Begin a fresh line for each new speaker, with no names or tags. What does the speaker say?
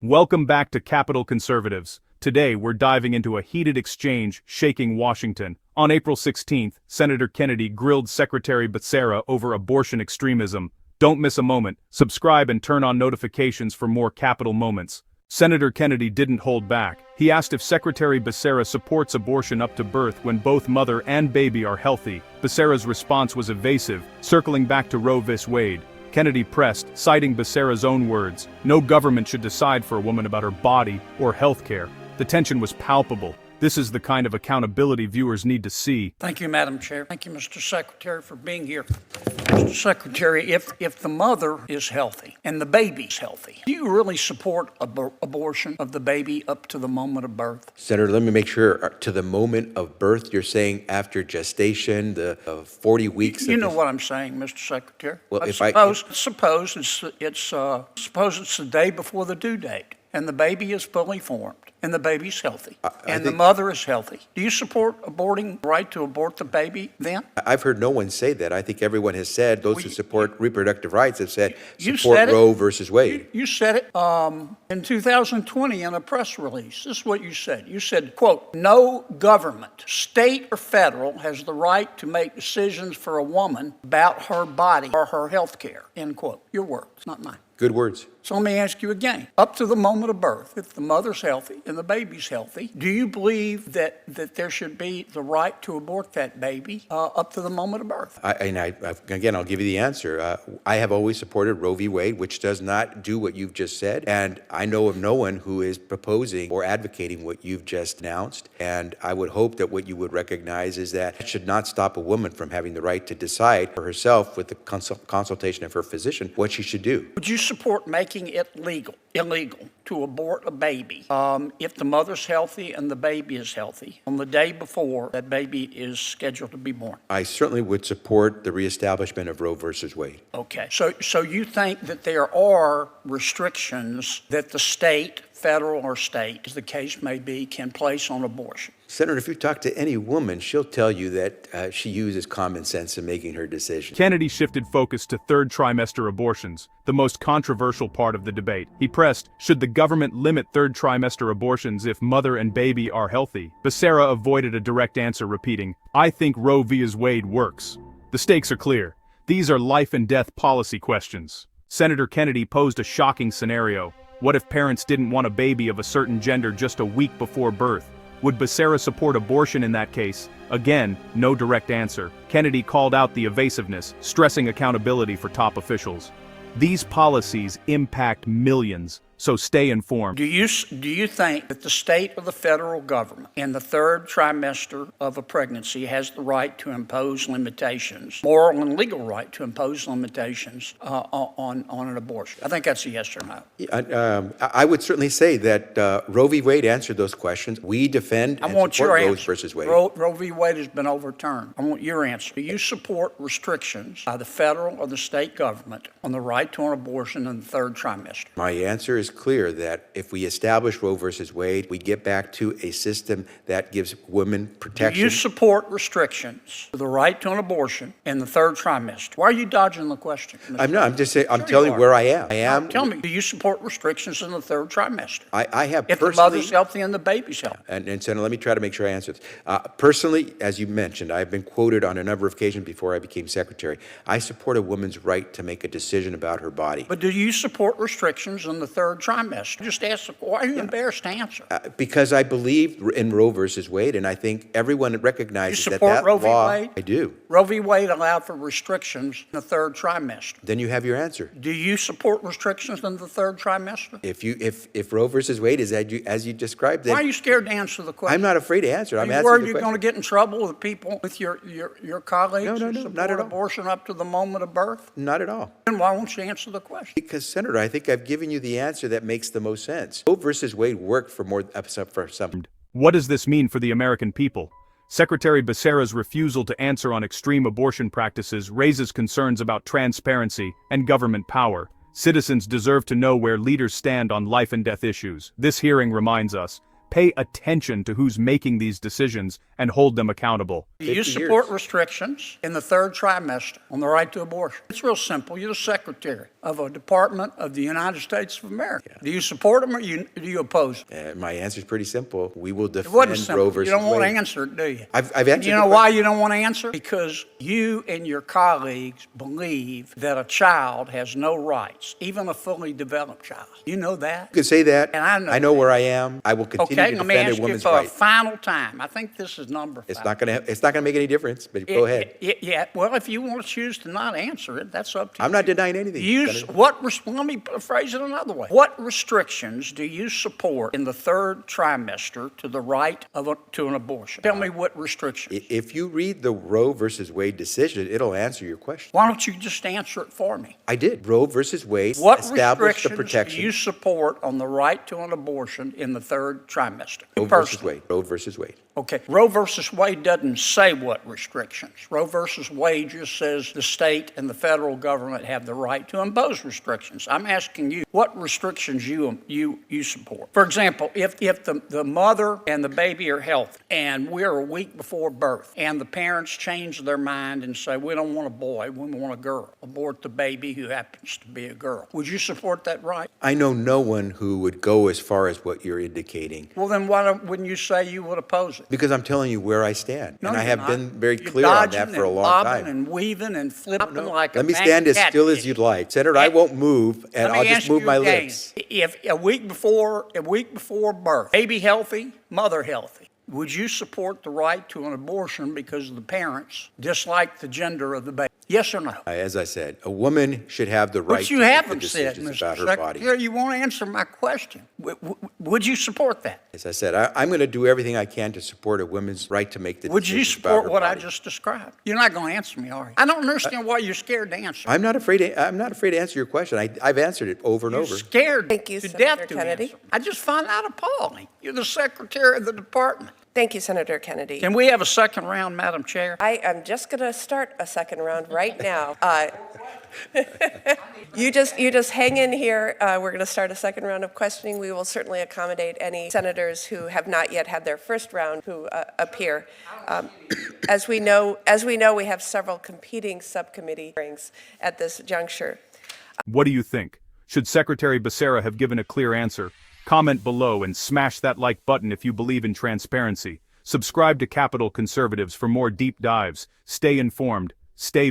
Welcome back to Capitol Conservatives. Today we're diving into a heated exchange shaking Washington. On April 16th, Senator Kennedy grilled Secretary Becerra over abortion extremism. Don't miss a moment. Subscribe and turn on notifications for more Capitol moments. Senator Kennedy didn't hold back. He asked if Secretary Becerra supports abortion up to birth when both mother and baby are healthy. Becerra's response was evasive, circling back to Roe v. Wade. Kennedy pressed, citing Becerra's own words, "No government should decide for a woman about her body or health care." The tension was palpable. This is the kind of accountability viewers need to see.
Thank you, Madam Chair. Thank you, Mr. Secretary, for being here. Mr. Secretary, if the mother is healthy and the baby's healthy, do you really support abortion of the baby up to the moment of birth?
Senator, let me make sure, to the moment of birth, you're saying after gestation, the 40 weeks?
You know what I'm saying, Mr. Secretary.
Well,
Suppose it's the day before the due date, and the baby is fully formed, and the baby's healthy, and the mother is healthy. Do you support aborting the right to abort the baby then?
I've heard no one say that. I think everyone has said, those who support reproductive rights have said,
You
support
said it.
Roe versus Wade.
You said it in 2020 in a press release. This is what you said. You said, quote, "No government, state or federal, has the right to make decisions for a woman about her body or her health care," end quote. Your words, not mine.
Good words.
So let me ask you again. Up to the moment of birth, if the mother's healthy and the baby's healthy, do you believe that there should be the right to abort that baby up to the moment of birth?
Again, I'll give you the answer. I have always supported Roe v. Wade, which does not do what you've just said. And I know of no one who is proposing or advocating what you've just announced. And I would hope that what you would recognize is that it should not stop a woman from having the right to decide for herself, with the consultation of her physician, what she should do.
Would you support making it illegal to abort a baby if the mother's healthy and the baby is healthy on the day before that baby is scheduled to be born?
I certainly would support the reestablishment of Roe versus Wade.
Okay. So you think that there are restrictions that the state, federal or state, as the case may be, can place on abortion?
Senator, if you talk to any woman, she'll tell you that she uses common sense in making her decision.
Kennedy shifted focus to third-trimester abortions, the most controversial part of the debate. He pressed, should the government limit third-trimester abortions if mother and baby are healthy? Becerra avoided a direct answer, repeating, "I think Roe v. Wade works." The stakes are clear. These are life-and-death policy questions. Senator Kennedy posed a shocking scenario. What if parents didn't want a baby of a certain gender just a week before birth? Would Becerra support abortion in that case? Again, no direct answer. Kennedy called out the evasiveness, stressing accountability for top officials. These policies impact millions, so stay informed.
Do you think that the state or the federal government in the third trimester of a pregnancy has the right to impose limitations, moral and legal right to impose limitations on an abortion? I think that's a yes or no.
I would certainly say that Roe v. Wade answered those questions. We defend and support Roe versus Wade.
Roe v. Wade has been overturned. I want your answer. Do you support restrictions by the federal or the state government on the right to an abortion in the third trimester?
My answer is clear that if we establish Roe versus Wade, we get back to a system that gives women protection.
Do you support restrictions for the right to an abortion in the third trimester? Why are you dodging the question?
I'm not. I'm just saying. I'm telling you where I am.
Tell me. Do you support restrictions in the third trimester?
I have
if
personally.
the mother's healthy and the baby's healthy.
And Senator, let me try to make sure I answer this. Personally, as you mentioned, I've been quoted on a number of occasions before I became secretary. I support a woman's right to make a decision about her body.
But do you support restrictions in the third trimester? Just ask, why are you embarrassed to answer?
Because I believe in Roe versus Wade, and I think everyone recognizes
that
Roe v.
law. Wade?
I do.
Roe v. Wade allowed for restrictions in the third trimester.
Then you have your answer.
Do you support restrictions in the third trimester?
If Roe versus Wade is as you described it,
why are you scared to answer the question?
I'm not afraid to answer. I'm
asking. Are you worried you're going to get in trouble with people, with your colleagues?
No, not at all.
Abortion up to the moment of birth?
Not at all.
Then why won't you answer the question?
Because, Senator, I think I've given you the answer that makes the most sense. Roe versus Wade worked for some.
What does this mean for the American people? Secretary Becerra's refusal to answer on extreme abortion practices raises concerns about transparency and government power. Citizens deserve to know where leaders stand on life and death issues. This hearing reminds us, pay attention to who's making these decisions and hold them accountable.
Do you
50
support
years.
restrictions in the third trimester on the right to abortion? It's real simple. You're the Secretary of a Department of the United States of America. Do you support them or do you oppose them?
My answer is pretty simple. We will
It wasn't
defend
simple.
Roe versus
You don't want to
Wade.
answer it, do you?
I've answered
You
the
know
question.
why you don't want to answer? Because you and your colleagues believe that a child has no rights, even a fully developed child. You know that?
You can say that.
And I know
where I am. I will continue
Okay,
to
let me
defend
ask
a
you
woman's
for a
right.
final time. I think this is number 5.
It's not gonna make any difference, but go ahead.
Yeah, well, if you want to choose to not answer it, that's up to you.
I'm not denying anything.
Let me phrase it another way. What restrictions do you support in the third trimester to the right to an abortion? Tell me what restrictions.
If you read the Roe versus Wade decision, it'll answer your question.
Why don't you just answer it for me?
I did. Roe versus Wade
What
established the
restrictions
protection.
do you support on the right to an abortion in the third trimester?
Roe versus
Personally.
Wade. Roe versus Wade.
Okay, Roe versus Wade doesn't say what restrictions. Roe versus Wade just says the state and the federal government have the right to impose restrictions. I'm asking you what restrictions you support. For example, if the mother and the baby are healthy and we're a week before birth and the parents change their mind and say, we don't want a boy, we want a girl, abort the baby who happens to be a girl, would you support that right?
I know no one who would go as far as what you're indicating.
Well, then wouldn't you say you would oppose it?
Because I'm telling you where I stand.
No,
and I
you're
have
not.
been very
You're
clear on
dodging
that for a
and
long
bobbing
time.
and weaving and flipping like a
Let me
bad
stand as still as
catfish.
you'd like. Senator, I won't move, and
Let me
I'll just
ask
move
you
my
again.
lips.
If a week before birth, baby healthy, mother healthy, would you support the right to an abortion because the parents dislike the gender of the baby? Yes or no?
As I said, a woman should have the right
But you
to make the
haven't said,
decisions
Mr.
about her body.
Secretary, you won't answer my question. Would you support that?
As I said, I'm going to do everything I can to support a woman's right to make the
Would you
decisions about
support
her
what I
body.
just described? You're not going to answer me, are you? I don't understand why you're scared to answer.
I'm not afraid to answer your question. I've answered it over and
You're
over.
scared
Thank you,
to
Senator
death to
Kennedy.
answer. I just find that appalling. You're the Secretary of the Department.
Thank you, Senator Kennedy.
Can we have a second round, Madam Chair?
I am just going to start a second round right now. You just hang in here. We're going to start a second round of questioning. We will certainly accommodate any senators who have not yet had their first round who appear. As we know, we have several competing subcommittee hearings at this juncture.
What do you think? Should Secretary Becerra have given a clear answer? Comment below and smash that like button if you believe in transparency. Subscribe to Capital Conservatives for more deep dives. Stay informed. Stay